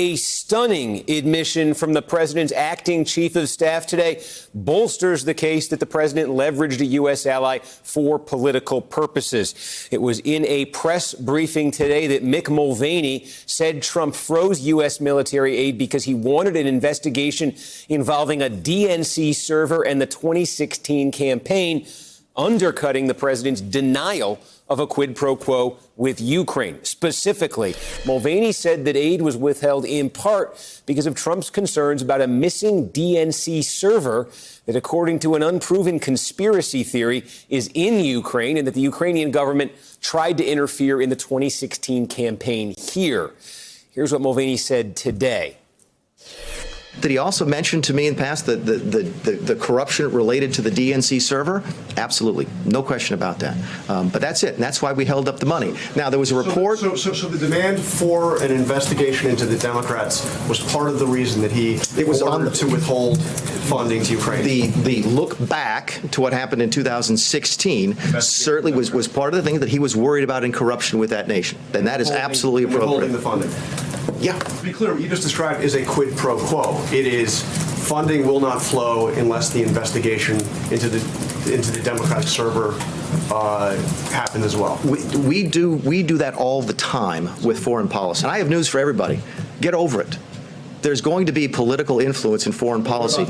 A stunning admission from the president's acting chief of staff today bolsters the case that the president leveraged a U.S. ally for political purposes. It was in a press briefing today that Mick Mulvaney said Trump froze U.S. military aid because he wanted an investigation involving a DNC server and the 2016 campaign, undercutting the president's denial of a quid pro quo with Ukraine. Specifically, Mulvaney said that aid was withheld in part because of Trump's concerns about a missing DNC server that, according to an unproven conspiracy theory, is in Ukraine and that the Ukrainian government tried to interfere in the 2016 campaign here. Here's what Mulvaney said today. Did he also mention to me in the past the corruption related to the DNC server? Absolutely. No question about that. But that's it. And that's why we held up the money. Now, there was a report. So the demand for an investigation into the Democrats was part of the reason that he ordered to withhold funding to Ukraine. The look back to what happened in 2016 certainly was part of the thing that he was worried about in corruption with that nation. And that is absolutely appropriate. Withholding the funding. Yeah. To be clear, what you just described is a quid pro quo. It is funding will not flow unless the investigation into the Democratic server happened as well. We do that all the time with foreign policy. And I have news for everybody. Get over it. There's going to be political influence in foreign policy.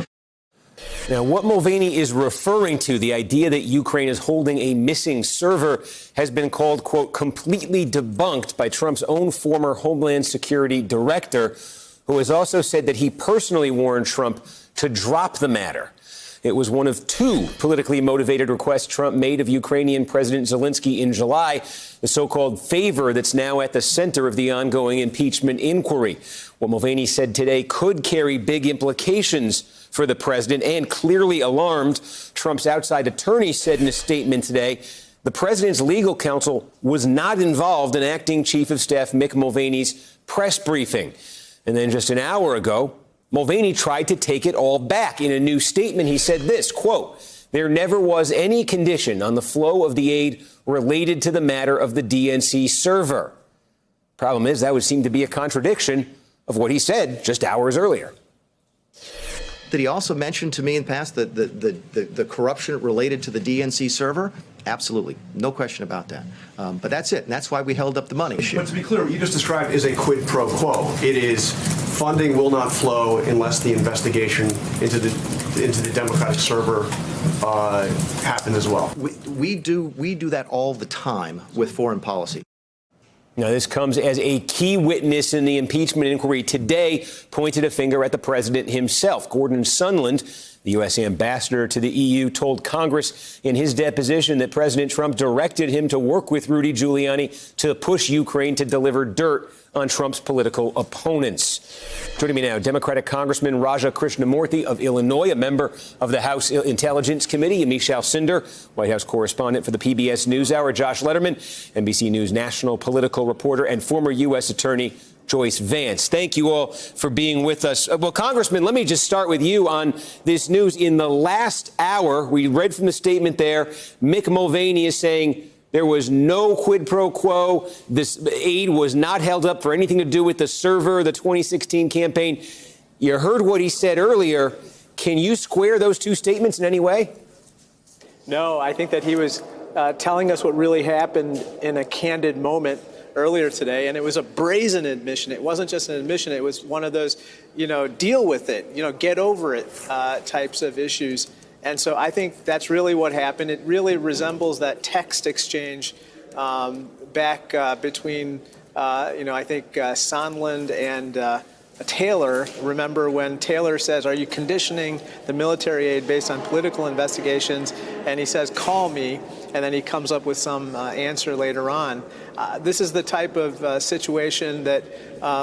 Now, what Mulvaney is referring to, the idea that Ukraine is holding a missing server, has been called, quote, completely debunked by Trump's own former Homeland Security director, who has also said that he personally warned Trump to drop the matter. It was one of two politically motivated requests Trump made of Ukrainian President Zelensky in July, the so-called favor that's now at the center of the ongoing impeachment inquiry. What Mulvaney said today could carry big implications for the president, and clearly alarmed, Trump's outside attorney said in a statement today the president's legal counsel was not involved in acting chief of staff Mick Mulvaney's press briefing. And then just an hour ago, Mulvaney tried to take it all back. In a new statement, he said this, quote, there never was any condition on the flow of the aid related to the matter of the DNC server. Problem is, that would seem to be a contradiction of what he said just hours earlier. Did he also mention to me in the past the corruption related to the DNC server? Absolutely. No question about that. But that's it. And that's why we held up the money. But to be clear, what you just described is a quid pro quo. It is funding will not flow unless the investigation into the Democratic server happened as well. We do that all the time with foreign policy. Now, this comes as a key witness in the impeachment inquiry today pointed a finger at the president himself. Gordon Sondland, the U.S. ambassador to the EU, told Congress in his deposition that President Trump directed him to work with Rudy Giuliani to push Ukraine to deliver dirt on Trump's political opponents. Joining me now, Democratic Congressman Raja Krishnamurthy of Illinois, a member of the House Intelligence Committee, Yamiche Alcindor, White House correspondent for the PBS NewsHour, Josh Lederman, NBC News national political reporter, and former U.S. Attorney Joyce Vance. Thank you all for being with us. Well, Congressman, let me just start with you on this news. In the last hour, we read from the statement there, Mick Mulvaney is saying there was no quid pro quo. This aid was not held up for anything to do with the server, the 2016 campaign. You heard what he said earlier. Can you square those two statements in any way? No, I think that he was telling us what really happened in a candid moment earlier today, and it was a brazen admission. It wasn't just an admission. It was one of those, deal with it, get over it types of issues. And so I think that's really what happened. It really resembles that text exchange back between, I think Sondland and Taylor. Remember when Taylor says, are you conditioning the military aid based on political investigations? And he says, call me. And then he comes up with some answer later on. This is the type of situation that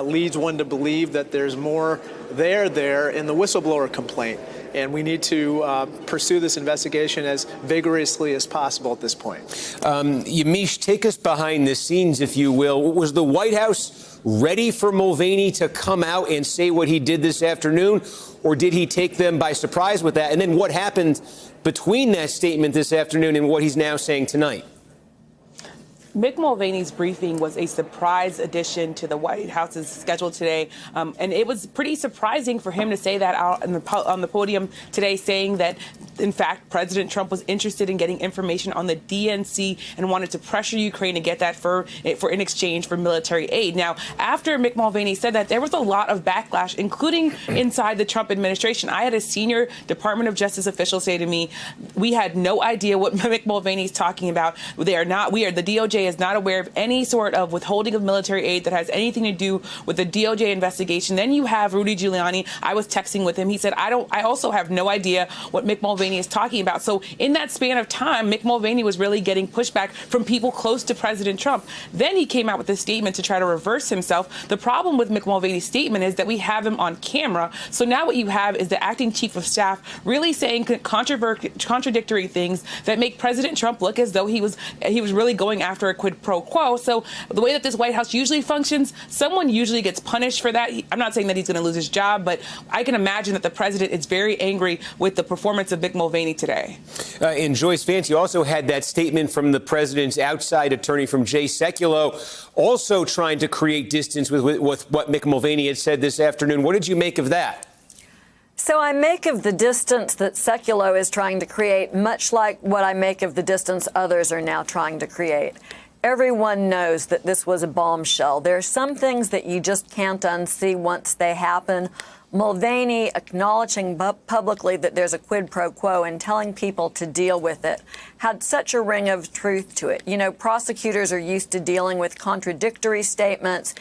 leads one to believe that there's more there in the whistleblower complaint. And we need to pursue this investigation as vigorously as possible at this point. Yamiche, take us behind the scenes, if you will. Was the White House ready for Mulvaney to come out and say what he did this afternoon, or did he take them by surprise with that? And then what happened between that statement this afternoon and what he's now saying tonight? Mick Mulvaney's briefing was a surprise addition to the White House's schedule today, and it was pretty surprising for him to say that out on the podium today, saying that, in fact, President Trump was interested in getting information on the DNC and wanted to pressure Ukraine to get that for in exchange for military aid. Now, after Mick Mulvaney said that, there was a lot of backlash, including inside the Trump administration. I had a senior Department of Justice official say to me, "We had no idea what Mick Mulvaney's talking about. The DOJ is not aware of any sort of withholding of military aid that has anything to do with the DOJ investigation." Then you have Rudy Giuliani. I was texting with him. He said, I also have no idea what Mick Mulvaney is talking about. So in that span of time, Mick Mulvaney was really getting pushback from people close to President Trump. Then he came out with a statement to try to reverse himself. The problem with Mick Mulvaney's statement is that we have him on camera. So now what you have is the acting chief of staff really saying contradictory things that make President Trump look as though he was really going after a quid pro quo. So the way that this White House usually functions, someone usually gets punished for that. I'm not saying that he's going to lose his job, but I can imagine that the president is very angry with the performance of Mick Mulvaney today. And Joyce Vance, you also had that statement from the president's outside attorney from Jay Sekulow, also trying to create distance with what Mick Mulvaney had said this afternoon. What did you make of that? So I make of the distance that Sekulow is trying to create, much like what I make of the distance others are now trying to create. Everyone knows that this was a bombshell. There are some things that you just can't unsee once they happen. Mulvaney acknowledging publicly that there's a quid pro quo and telling people to deal with it had such a ring of truth to it. You know, prosecutors are used to dealing with contradictory statements.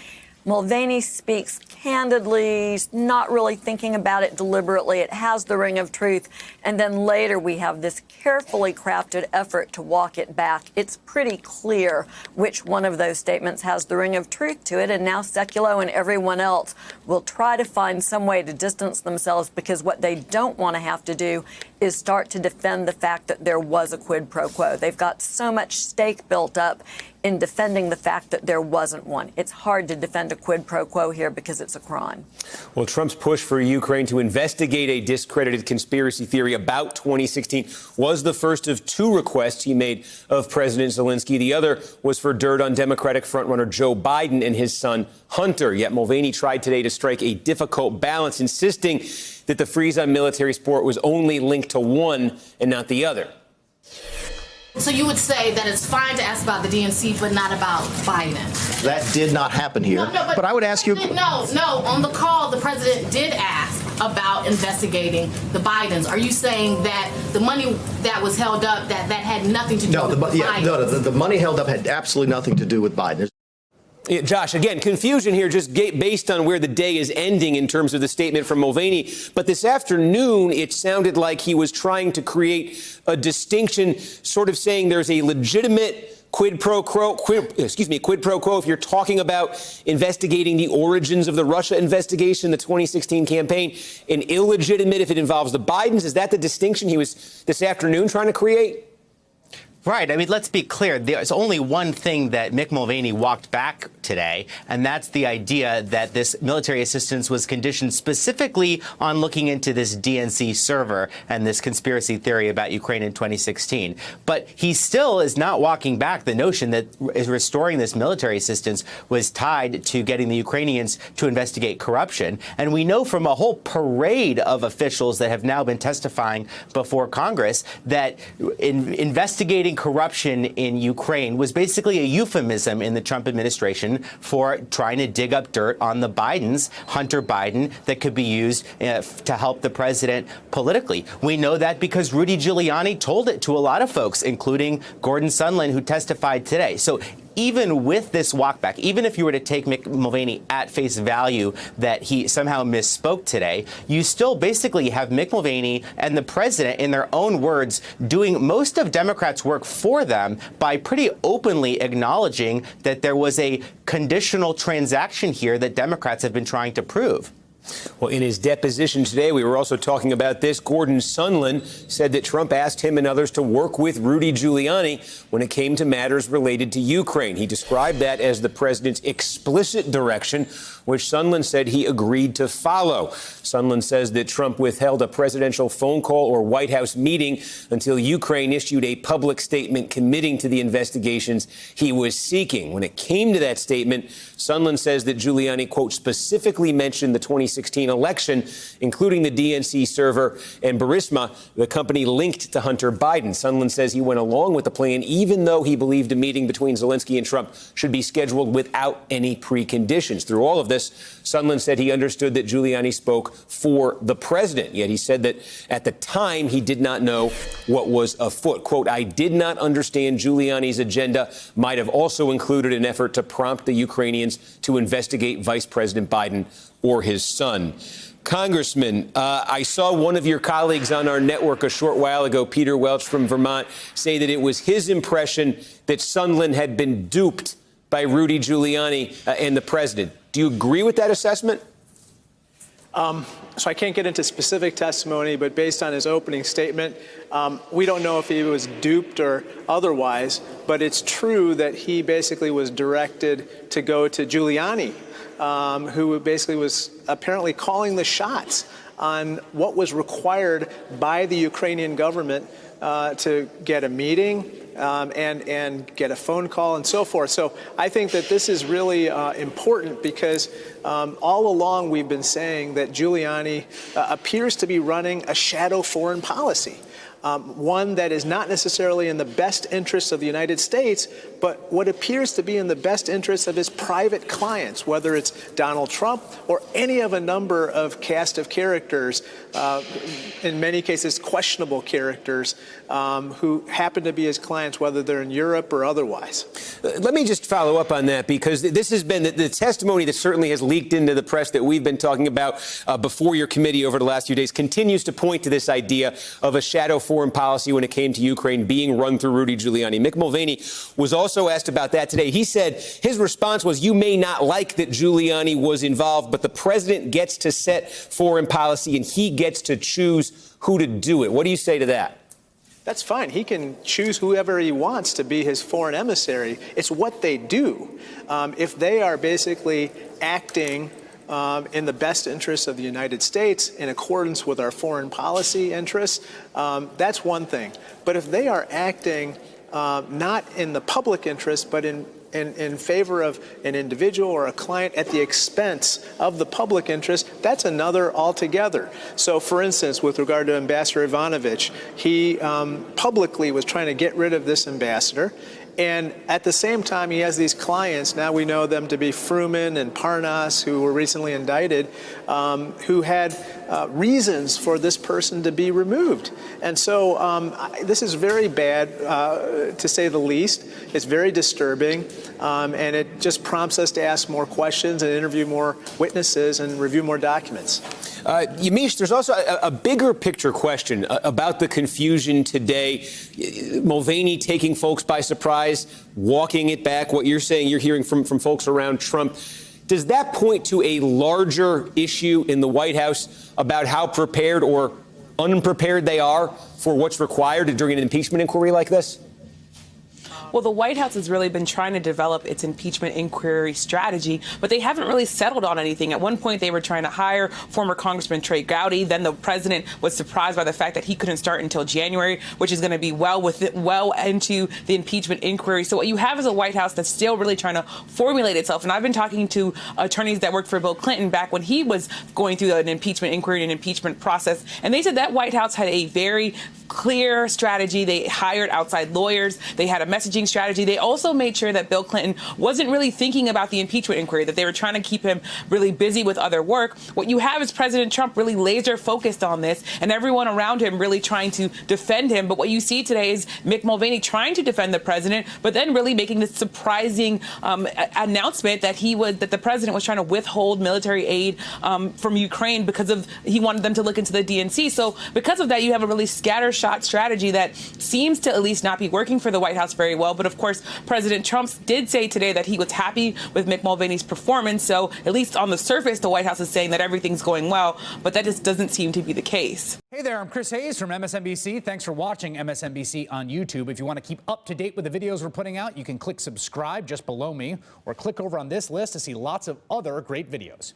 Mulvaney speaks candidly, not really thinking about it deliberately. It has the ring of truth. And then later we have this carefully crafted effort to walk it back. It's pretty clear which one of those statements has the ring of truth to it. And now Sekulow and everyone else will try to find some way to distance themselves, because what they don't want to have to do is start to defend the fact that there was a quid pro quo. They've got so much stake built up in defending the fact that there wasn't one. It's hard to defend a quid pro quo here because it's a crime. Well, Trump's push for Ukraine to investigate a discredited conspiracy theory about 2016 was the first of two requests he made of President Zelensky. The other was for dirt on Democratic frontrunner Joe Biden and his son Hunter. Yet Mulvaney tried today to strike a difficult balance, insisting that the freeze on military support was only linked to one and not the other. So you would say that it's fine to ask about the DNC, but not about Biden? That did not happen here. No, but I would ask you. No. On the call, the president did ask about investigating the Bidens. Are you saying that the money that was held up, that had nothing to do with Biden? No, the money held up had absolutely nothing to do with Biden. Yeah, Josh, again, confusion here just based on where the day is ending in terms of the statement from Mulvaney. But this afternoon, it sounded like he was trying to create a distinction, sort of saying there's a legitimate quid pro quo if you're talking about investigating the origins of the Russia investigation, the 2016 campaign, and illegitimate if it involves the Bidens. Is that the distinction he was this afternoon trying to create? Right. I mean, let's be clear. There's only one thing that Mick Mulvaney walked back today, and that's the idea that this military assistance was conditioned specifically on looking into this DNC server and this conspiracy theory about Ukraine in 2016. But he still is not walking back the notion that restoring this military assistance was tied to getting the Ukrainians to investigate corruption. And we know from a whole parade of officials that have now been testifying before Congress that investigating corruption in Ukraine was basically a euphemism in the Trump administration for trying to dig up dirt on the Bidens, Hunter Biden, that could be used to help the president politically. We know that because Rudy Giuliani told it to a lot of folks, including Gordon Sondland, who testified today. So even with this walkback, even if you were to take Mick Mulvaney at face value that he somehow misspoke today, you still basically have Mick Mulvaney and the president, in their own words, doing most of Democrats' work for them by pretty openly acknowledging that there was a conditional transaction here that Democrats have been trying to prove. Well, in his deposition today, we were also talking about this. Gordon Sondland said that Trump asked him and others to work with Rudy Giuliani when it came to matters related to Ukraine. He described that as the president's explicit direction. which Sondland said he agreed to follow. Sondland says that Trump withheld a presidential phone call or White House meeting until Ukraine issued a public statement committing to the investigations he was seeking. When it came to that statement, Sondland says that Giuliani, quote, specifically mentioned the 2016 election, including the DNC server and Burisma, the company linked to Hunter Biden. Sondland says he went along with the plan, even though he believed a meeting between Zelensky and Trump should be scheduled without any preconditions. Through all of this, Sondland said he understood that Giuliani spoke for the president, yet he said that at the time he did not know what was afoot. Quote, I did not understand Giuliani's agenda might have also included an effort to prompt the Ukrainians to investigate Vice President Biden or his son. Congressman, I saw one of your colleagues on our network a short while ago, Peter Welch from Vermont, say that it was his impression that Sondland had been duped by Rudy Giuliani and the president. Do you agree with that assessment? So I can't get into specific testimony, but based on his opening statement, we don't know if he was duped or otherwise, but it's true that he basically was directed to go to Giuliani, who basically was apparently calling the shots on what was required by the Ukrainian government to get a meeting and get a phone call and so forth. So I think that this is really important because all along we've been saying that Giuliani appears to be running a shadow foreign policy. One that is not necessarily in the best interests of the United States, but what appears to be in the best interests of his private clients, whether it's Donald Trump or any of a number of cast of characters, in many cases questionable characters, who happen to be his clients, whether they're in Europe or otherwise. Let me just follow up on that, because this has been the testimony that certainly has leaked into the press that we've been talking about before your committee over the last few days continues to point to this idea of a shadow foreign policy when it came to Ukraine being run through Rudy Giuliani. Mick Mulvaney was also asked about that today. He said his response was, you may not like that Giuliani was involved, but the president gets to set foreign policy and he gets to choose who to do it. What do you say to that? That's fine. He can choose whoever he wants to be his foreign emissary. It's what they do. If they are basically acting in the best interests of the United States in accordance with our foreign policy interests, that's one thing. But if they are acting not in the public interest, but in favor of an individual or a client at the expense of the public interest, that's another altogether. So, for instance, with regard to Ambassador Ivanovich, he publicly was trying to get rid of this ambassador. And at the same time, he has these clients, now we know them to be Fruman and Parnas, who were recently indicted, who had reasons for this person to be removed. And so this is very bad, to say the least. It's very disturbing, and it just prompts us to ask more questions and interview more witnesses and review more documents. Yamiche, there's also a bigger picture question about the confusion today. Mulvaney taking folks by surprise, walking it back, what you're saying, you're hearing from folks around Trump. Does that point to a larger issue in the White House about how prepared or unprepared they are for what's required during an impeachment inquiry like this? Well, the White House has really been trying to develop its impeachment inquiry strategy, but they haven't really settled on anything. At one point, they were trying to hire former Congressman Trey Gowdy. Then the president was surprised by the fact that he couldn't start until January, which is going to be well into the impeachment inquiry. So what you have is a White House that's still really trying to formulate itself. And I've been talking to attorneys that worked for Bill Clinton back when he was going through an impeachment inquiry and an impeachment process. And they said that White House had a very clear strategy. They hired outside lawyers. They had a messaging strategy. They also made sure that Bill Clinton wasn't really thinking about the impeachment inquiry, that they were trying to keep him really busy with other work. What you have is President Trump really laser focused on this and everyone around him really trying to defend him. But what you see today is Mick Mulvaney trying to defend the president, but then really making this surprising announcement that the president was trying to withhold military aid from Ukraine because he wanted them to look into the DNC. So because of that, you have a really scattershot strategy that seems to at least not be working for the White House very well. well. But of course, President Trump did say today that he was happy with Mick Mulvaney's performance. So at least on the surface, the White House is saying that everything's going well, but that just doesn't seem to be the case. Hey there, I'm Chris Hayes from MSNBC. Thanks for watching MSNBC on YouTube. If you want to keep up to date with the videos we're putting out, you can click subscribe just below me or click over on this list to see lots of other great videos.